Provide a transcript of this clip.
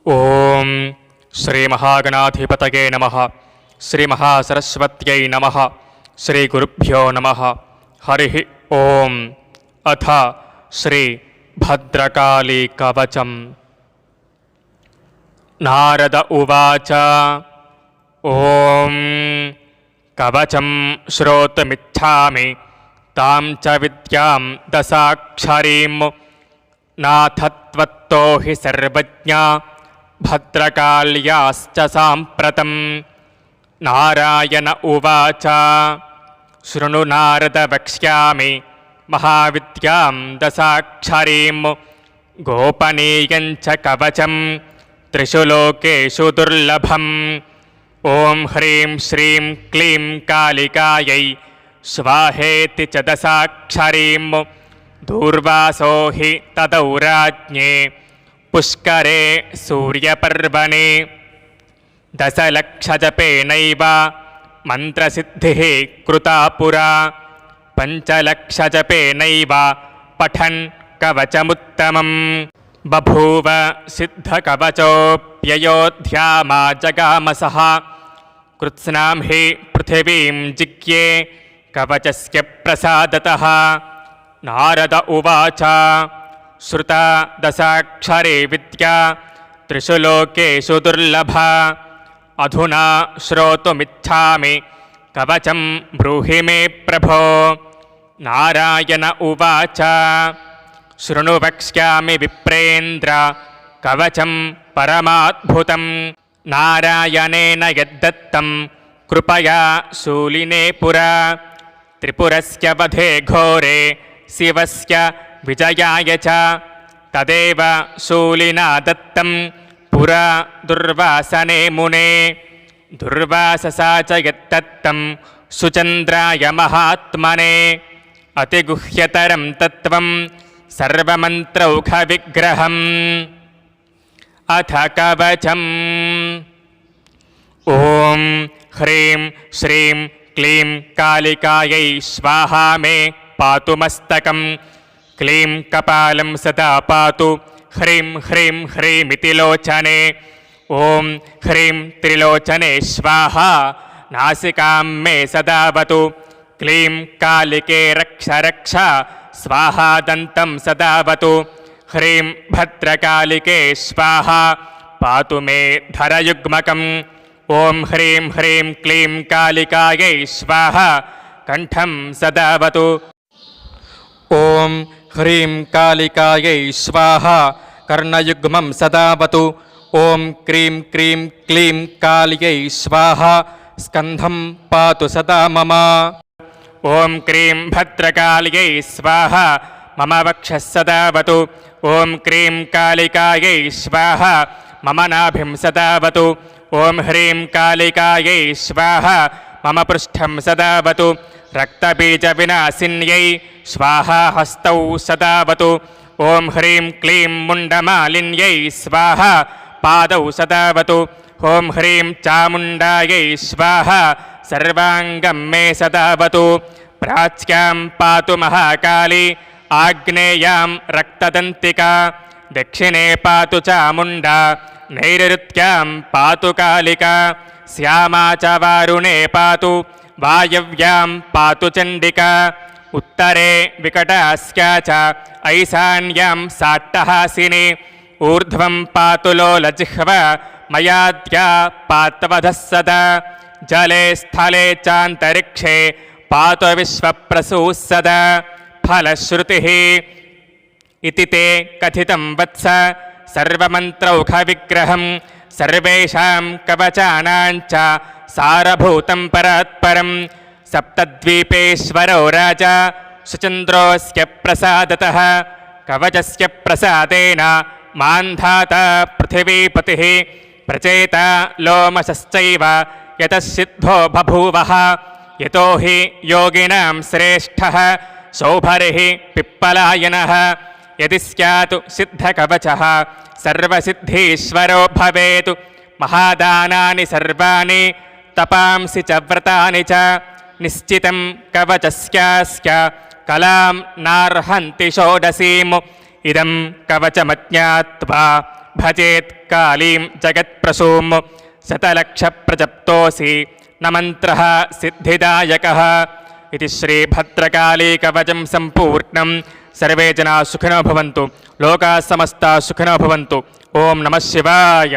ఓం శ్రీ మహాగణాధిపతయే నమః. శ్రీ మహాసరస్వత్యై నమః. శ్రీ గురుభ్యో నమః. హరి ఓం. అథ శ్రీ భద్రకాళీ కవచం. నారద ఉవాచ. ఓం కవచం శ్రోతుమిచ్ఛామి తాం చ విద్యాం దశాక్షరీం నాథత్వత్తో హి సర్వజ్ఞా భద్రకాళ్యాశ్చ సాంప్రతం. నారాయణ ఉవాచ. శృణు నారద వక్ష్యామి మహావిద్యాం దశాక్షరీం గోపనీయం చ కవచం త్రిషు లోకేషు దుర్లభం. ఓం హ్రీం శ్రీం క్లీం కాళికాయై స్వాహేతి చ దశాక్షరీం దూర్వాసో హి తదౌరాజ్ఞే పుష్కరే సూర్యపర్వణే. దశలక్షజపేనైవ మంత్రసిద్ధిః కృతా పురా పంచలక్షజపేనైవ పఠన్ కవచముత్తమం. బభూవ సిద్ధకవచోऽప్యయోధ్యామా జగామసః కృత్స్నాం హి పృథివీం జిగ్యే కవచస్య ప్రసాదతః. నారద ఉవాచ. శ్రుతా దశాక్షరీ విద్యా త్రిషు లోకేషు దుర్లభా అధునా శ్రోతుమిచ్ఛామి కవచం బ్రూహి మే ప్రభో. నారాయణ ఉవాచ. శృణు వక్ష్యామి విప్రేంద్ర కవచం పరమాద్భుతం నారాయణేన యద్దత్తం కృపయా శూలినే పురా. త్రిపురస్య వధే ఘోరే శివస్య విజయాయ చ తదేవ శూలినా దత్తం పురా దుర్వాసనే మునే. దుర్వాససా చ యత్తత్తం సుచంద్రాయ మహాత్మనే. అతిగుహ్యతరం తత్వం సర్వమంత్రౌఘ విగ్రహం. అథ కవచం. ఓం హ్రీం శ్రీం క్లీం కాళికాయై స్వాహా మే పాతు మస్తకం. క్లీం కపాలం సదా పాతు హ్రీం హ్రీం హ్రీమితి లోచనే. ఓం హ్రీం త్రిలోచనే స్వాహా నాసికాం మే సదావతు. క్లీం కాళికే రక్ష రక్ష స్వాహా దంతం సదావతు. హ్రీం భద్రకాళికే స్వాహా పాతు మే ధరయుగ్మకం. ఓం హ్రీం హ్రీం క్లీం కాళికాయై స్వాహా కంఠం సదావతు. ఓం హ్రీం కాళికాయై స్వాహా కర్ణయుగ్మం సదావతు. ఓం క్రీం క్రీం క్లీం కాళియై స్వాహా స్కంధం పాతు సదా మమ. ఓం క్రీం భద్రకాళియై స్వాహా మమ వక్షః సదావతు. ఓం క్రీం కాళికాయై స్వాహా మమ నాభిం సదావతు. ఓం హ్రీం కాళికాయై స్వాహా మమ పృష్ఠం సదావతు. రక్తబీజ వినాశిన్యై స్వాహా హస్తౌ సదావతు. ఓం హ్రీం క్లీం ముండమాలిన్యై స్వాహా పాదౌ సదావతు. ఓం హ్రీం చాముండాయై స్వాహా సర్వాంగం మే సదావతు. ప్రాచ్యాం పాతు మహాకాళీ ఆగ్నేయాం రక్తదంతికా. దక్షిణే పాతు చాముండా నైరుత్యాం పాతు కాళికా. శ్యామా చ వారుణే పాతు వాయవ్యాం పాతు చండికా. ఉత్తరే వికటాస్యా చ ఐశాన్యాం సాట్టహాసిని. ఊర్ధ్వం పాతు లోలజిహ్వ మయాద్యా పాత్వధః సదా. జలే స్థలే చాంతరిక్షే పాతు విశ్వప్రసూః సదా. ఫలశ్రుతిః ఇతి తే కథితం వత్స సర్వమంత్రౌఘ విగ్రహం. సర్వేషాం కవచానాం చ సారభూతం పరాత్పరం. సప్తద్వీపేశ్వరో రాజా సుచంద్రోస్య ప్రసాదతః. కవచస్య ప్రసాదేన మాంధాతా పృథివీపతిః. ప్రచేత లోమశశ్చైవ యతః సిద్ధో బభూవః. యతో హి యోగినాం శ్రేష్ఠః సౌభరిః పిప్పలాయనః. యది స్యాత్ సిద్ధకవచః సర్వసిద్ధీశ్వరో భవేత్. మహాదానాని సర్వాణి తపాంసి చ వ్రతాని చ. నిశ్చితం కవచస్యాస్య కలాం నార్హంతి షోడశీం. ఇదం కవచమజ్ఞాత్వా भजेत् कालीं जगत्प्रसूं शतलक्षप्रजप्तोऽसि न मन्त्रः सिद्धिदायकः इति श्रीभद्रकालीकवचं सम्पूर्णं। सर्वे जनाः सुखिनो भवन्तु, लोकाः समस्ताः सुखिनो भवन्तु। ओं नमः शिवाय।